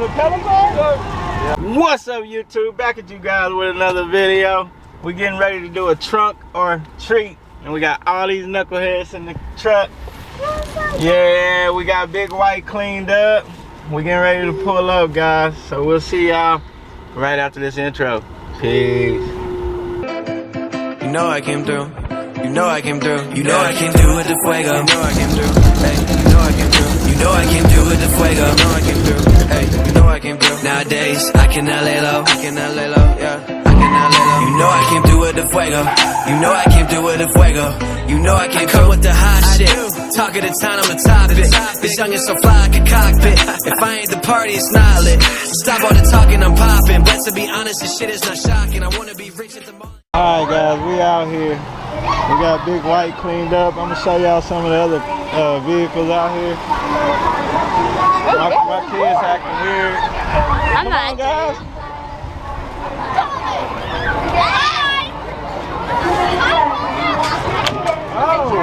a telephone? What's up, YouTube? Back at you guys with another video. We're getting ready to do a trunk or treat, and we got all these knuckleheads in the truck. Yeah, we got Big White cleaned up. We're getting ready to pull up, guys. So we'll see y'all right after this intro. Peace. You know I came through. You know I came through. You know I came through with the fuego. You know I came through. Hey, you know I came through. You know I came through with the fuego. You know I came through. Hey, you know I came through. Nowadays, I cannot lay low. I cannot lay low. Yeah, I cannot lay low. You know I came through with the fuego. You know I came through with the fuego. You know I came through with the hot shit. Talk of the town, I'm a topic. This young is so fly like a cockpit. If I ain't the party, it's not lit. Stop all the talking, I'm popping. But to be honest, this shit is not shocking. I wanna be rich at the moment. Alright guys, we out here. We got Big White cleaned up. I'm gonna show y'all some of the other vehicles out here. My kids acting weird. I'm not, guys. Oh,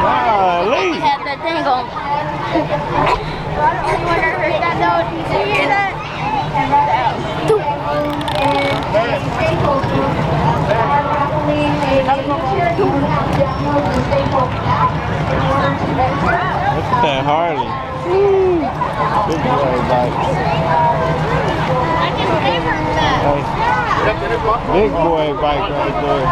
golly. have that thing on. You want to hurt that note? Did you hear that? Look at that Harley. Big boy bike. Big boy bike right there.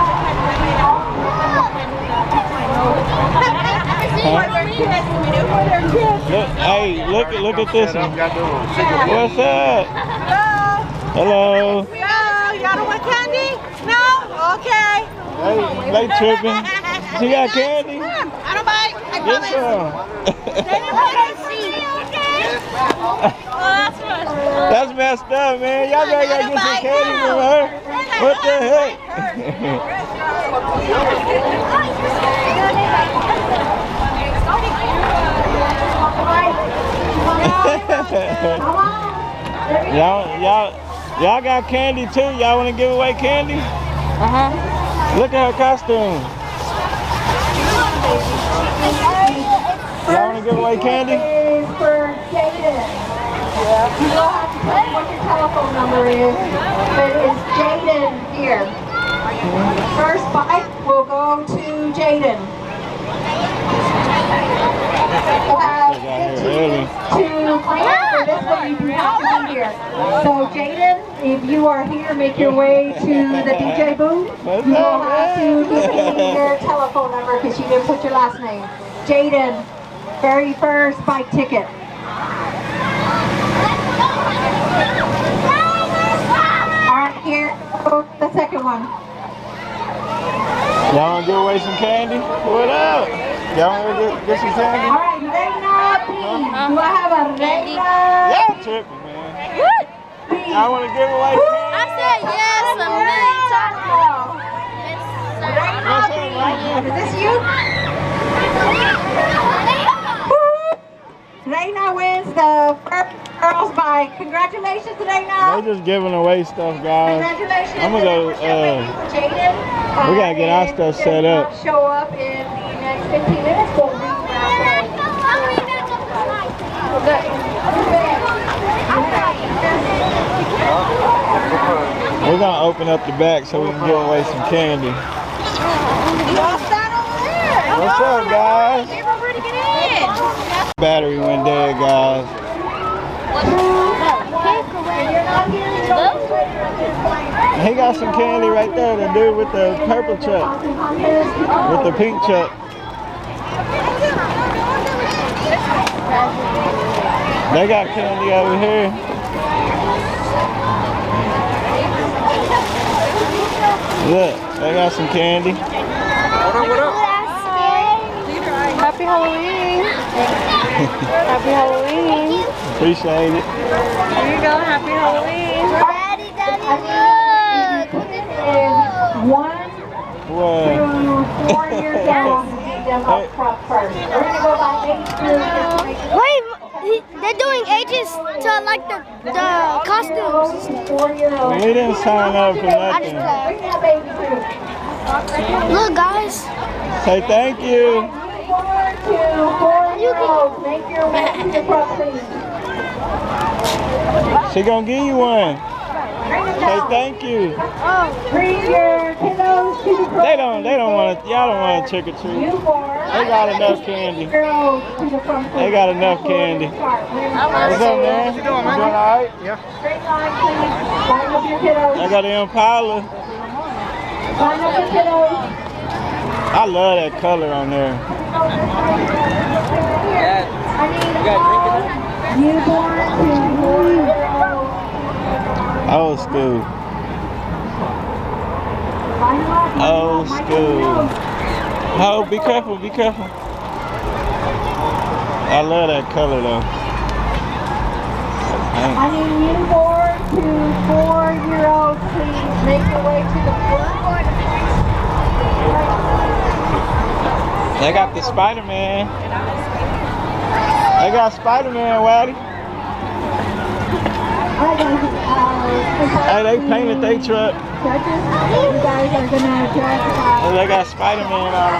Look, hey, look at this one. What's up? Hello. No, y'all don't want candy? No? Okay. Hey, they tripping. She got candy? I don't bite. I Get promise. some. They didn't want to see. Okay. Oh, that's good. That's messed up, man. Y'all gotta go get some candy from her. What the heck? Y'all got candy too? Y'all wanna give away candy? Look at her costume. Y'all wanna give away candy? For Jaden. Yeah. You don't have to tell me what your telephone number is, but it's Jaden here. First bite will go to Jaden. To plan for this one, you do have to be here. So Jaden, if you are here, make your way to the DJ booth. You will have to give me your telephone number because you didn't put your last name. Jaden, very first bike ticket. Alright, here, the second one. Y'all wanna give away some candy? What up? Y'all wanna get some candy? Alright, Reina P. Do I have a Reina? Y'all tripping, man. Y'all wanna give away candy? I said yes a million times. Is this you? Reina wins the first girls bike. Congratulations, Reina. They're just giving away stuff, guys. Congratulations. I'm gonna go, Jaden. we gotta get our stuff set up. Show up in the next 15 minutes. We'll We're gonna open up the back so we can give away some candy. What's up, guys? Battery went dead, guys. He got some candy right there, the dude with the purple truck, with the pink truck. They got candy over here. Look, they got some candy. What up? Happy Halloween. Happy Halloween. Appreciate it. Here you go. Happy Halloween. Daddy, Daddy, look. is 1 What? to 4 years old. Get them up front first. We're gonna go by age group. Wait, they're doing ages to like the costumes. 4-year-old. We didn't sign up for nothing. Bring that baby through. Look, guys. Say thank you. 4 to 4-year-olds, make your way to the front, please. She gonna give you one. Say thank you. Bring your kiddos to the front. They don't want to, y'all don't want to trick or treat. They got enough candy. They got enough candy. What's up, man? You doing all right? Yeah. Straight line, please. Line up your kiddos. I got the Impala. Line up your kiddos. I love that color on there. Newborn to 4-year-old. Old school. Old school. Oh, be careful, be careful. I love that color though. I need newborn to 4-year-old, please make your way to the front. They got the Spiderman. They got Spiderman, Waddy. Hey, they painted their truck. Judges, you guys are gonna judge. They got Spiderman on there.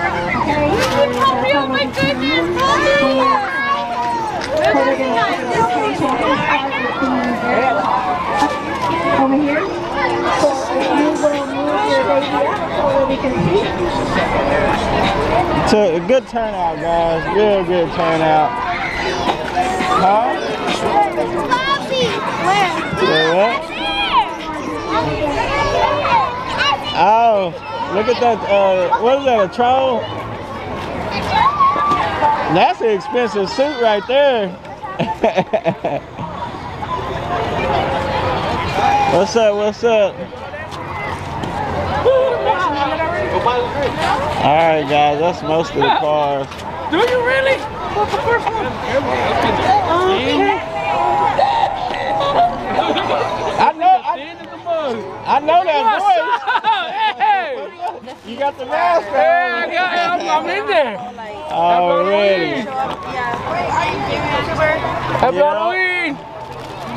Oh my goodness! Over here. So you will move your baby up so that we can see. So a good turnout, guys. Real good turnout. Huh? Yeah, what? Oh, look at that. What is that? A troll? That's an expensive suit right there. What's up? What's up? All right, guys. That's most of the cars. Do you really? What's the first one? I know that voice. Hey! You got the mask on. Hey, I'm in there. Already. Happy Halloween!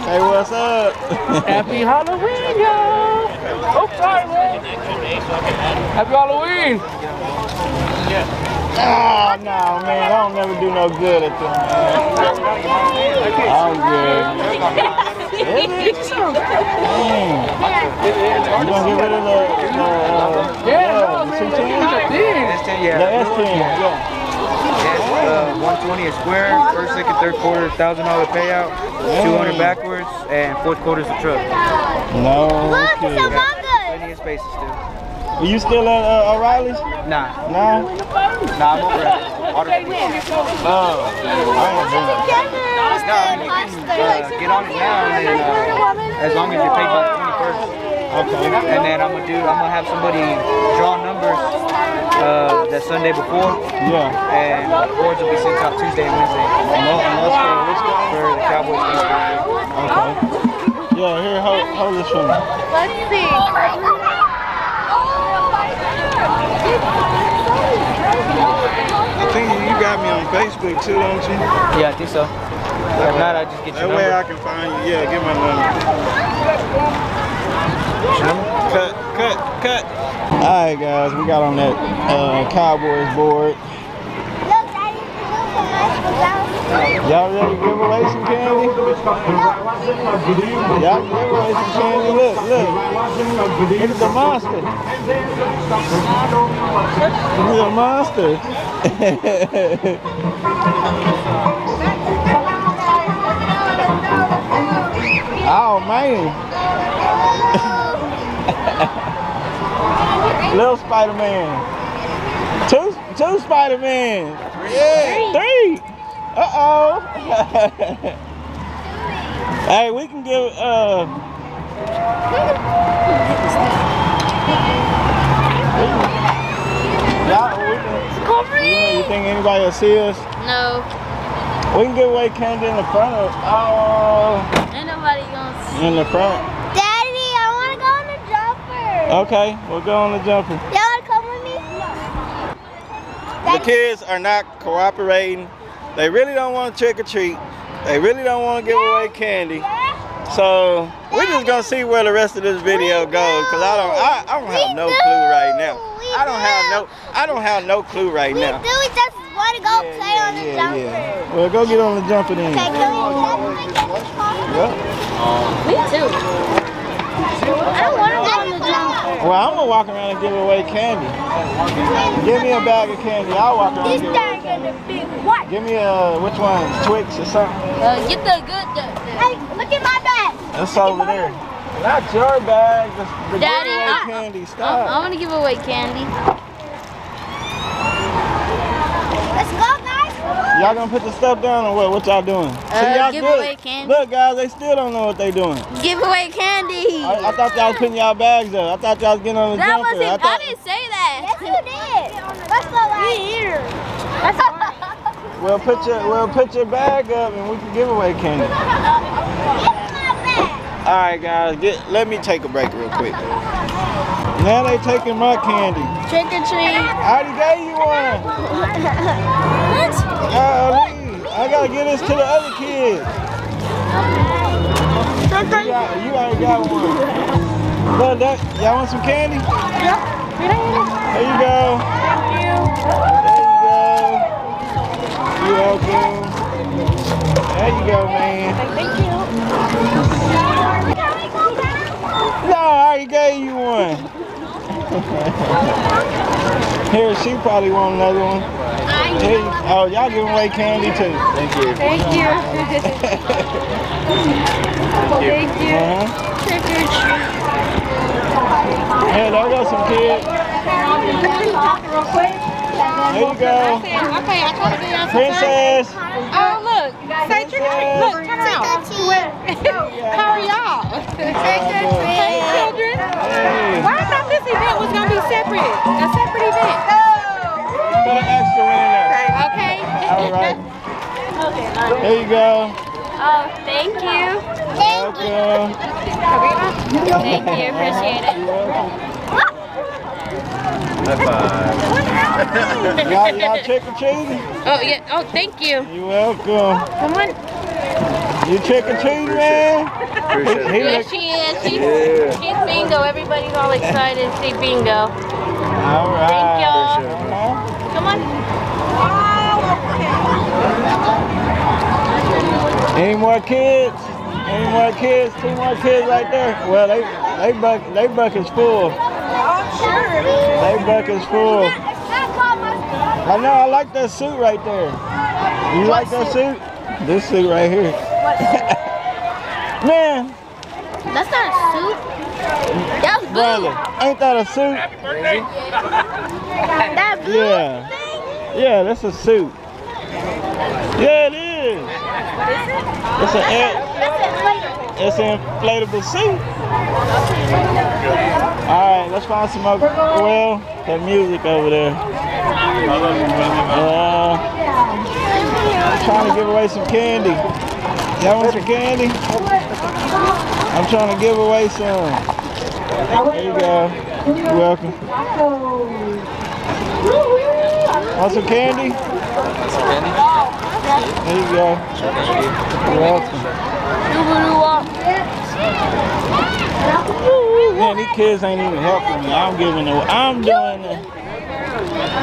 Hey, what's up? Happy Halloween, y'all! Oh, sorry, man. Happy Halloween! Oh, no, man. I don't never do no good at them, man. I'm good. Is it? Dang. You gonna get rid of the C10? The S10, yeah. 120 a square, first, second, third quarter, $1,000 payout, 200 backwards, and fourth quarter's the truck. No. Look, it's Among Us. Plenty of spaces still. You still at O'Reilly's? Nah, No? I'm over at Auto. Oh. I ain't doing that. Get on it now, and then, as long as you pay by the 21st. Okay. And then I'm gonna have somebody draw numbers that Sunday before, Yeah. and the boards will be sent out Tuesday and Wednesday. And that's for which guy? For the Cowboys. Okay. Yeah, here, hold this for me. Let's see. I think you got me on Facebook too, don't you? Yeah, I think so. If not, I just get your That way number. I can find you. Yeah, get my number. Cut. Alright, guys, we got on that Cowboys board. Look, Daddy, Y'all ready to give away some candy? Y'all give away some candy. Look. Look at the monster. Look at the monster. Oh, man. Little Spider-Man. Two Spider-Man. Yeah. Three. Uh-oh. Hey, we can give you think anybody will see us? No. We can give away candy in the front of Ain't nobody gonna see. in the front. Daddy, I want to go on the jumper. Okay, we'll go on the jumper. Y'all want to come with me? The kids are not cooperating. They really don't want to trick or treat. They really don't want to give away candy. So we're just gonna see where the rest of this video goes, cause I don't have no clue right now. I don't have no clue right now. We do it just one want to go play on the jumper. Yeah. Well, go get on the jumper then. Okay, can we Yep. Me too. I don't want to go on the jumper. Well, I'm gonna walk around and give away candy. Give me a bag of candy. I'll walk around. This And bag gonna be what? give me a which one? Twix or something? Get the good. Hey, look at my bag. That's over there. Not your bag. The Daddy, giveaway candy. Stop. I want to give away candy. Let's go, guys. Y'all gonna put the stuff down or what? What y'all doing? See, y'all give good. away candy. Look, guys, they still don't know what they doing. Give away candy. I thought y'all was putting y'all bags up. I thought y'all was getting on the That jumper. wasn't. I didn't say that. Yes, you did. Let's go right here. Well, put your bag up and we can give away candy. All right, guys, let me take a break real quick. Now they taking my candy. Trick or treat. I already gave you one. What? Golly, I gotta give this to the other kids. You already got one. Look, y'all want some candy? Yep. There you go. Thank you. There you go. You're welcome. There you go, man. Thank you. No, I already gave you one. Here, she probably want another one. Hey, oh, y'all giving away candy too. Thank you. Thank you. Thank you. Trick or treat. Hey, there go some kids. Real quick. There you go. Okay, I try to get y'all some Princess. Oh, look. Say trick or treat. Look, turn around. How are y'all? Hey, children. Hey. Why I thought this event was going to be separate? A separate event. Put an extra one in there. Okay. All right. There you go. Oh, thank you. Welcome. Thank you. Appreciate it. Y'all trick or treating? Oh, yeah. Oh, thank you. You're welcome. Come on. You trick or treating, man? He Yeah, look- she is. She's bingo. Everybody's all excited to see bingo. All right. Thank y'all. Uh-huh. Come on. Any more kids? Any more kids? 2 more kids right there. Well, they bucket's full. They bucket's full. I know. I like that suit right there. You like that suit? This suit right here. Man, That's not a suit. That's blue. brother, ain't that a suit? That blue Yeah. thing? Yeah, that's a suit. Yeah, it is. It's an inflatable suit. All right, let's find some more. Well, that music over there. I'm trying to give away some candy. Y'all want some candy? I'm trying to give away some. There you go. You're welcome. Want some candy? There you go. You're welcome. Man, these kids ain't even helping me. I'm doing it.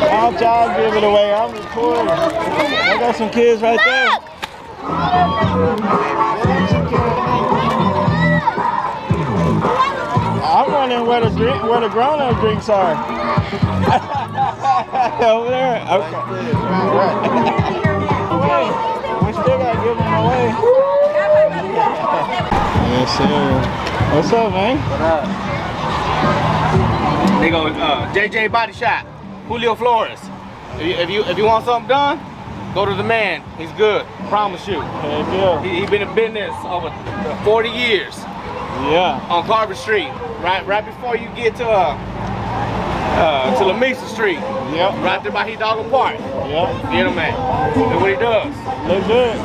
Why don't y'all give it away? I'm recording. I got some kids right there. I'm wondering where the grown-up drinks are. Over there. Okay. We still gotta give them away. Yes, sir. What's up, man? They go JJ Body Shop, Julio Flores. If you want something done, go to the man. He's good. Promise you. Heck yeah. He been in business over 40 years. Yeah. On Carver Street, right before you get to Lamesa Street. Yep. Right there by Hidalgo Park. Yep. Get him, man. Look what he does. Look good.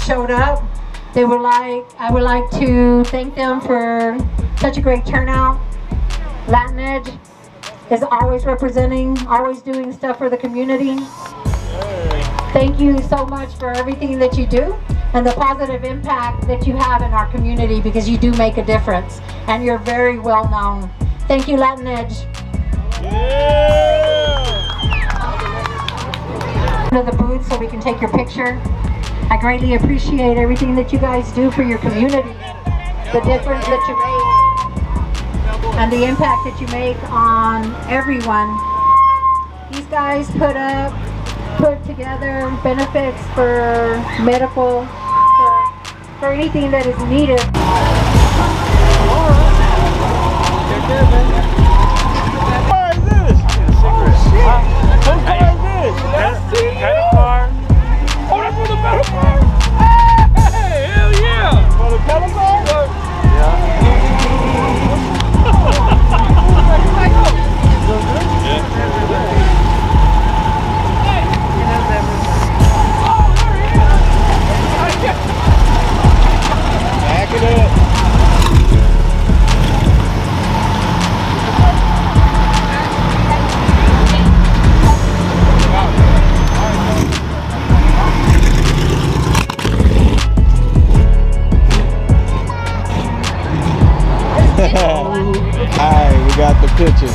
showed up. I would like to thank them for such a great turnout. Latin Edge is always representing, always doing stuff for the community. Thank you so much for everything that you do and the positive impact that you have in our community, because you do make a difference and you're very well known. Thank you, Latin Edge. To the booth so we can take your picture. I greatly appreciate everything that you guys do for your community, the difference that you make, and the impact that you make on everyone. These guys put together benefits for medical, for anything that is needed. Alright, we got the picture.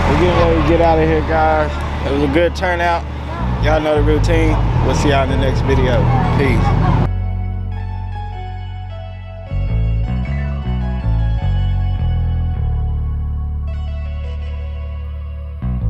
We're getting ready to get out of here, guys. It was a good turnout. Y'all know the routine. We'll see y'all in the next video. Peace.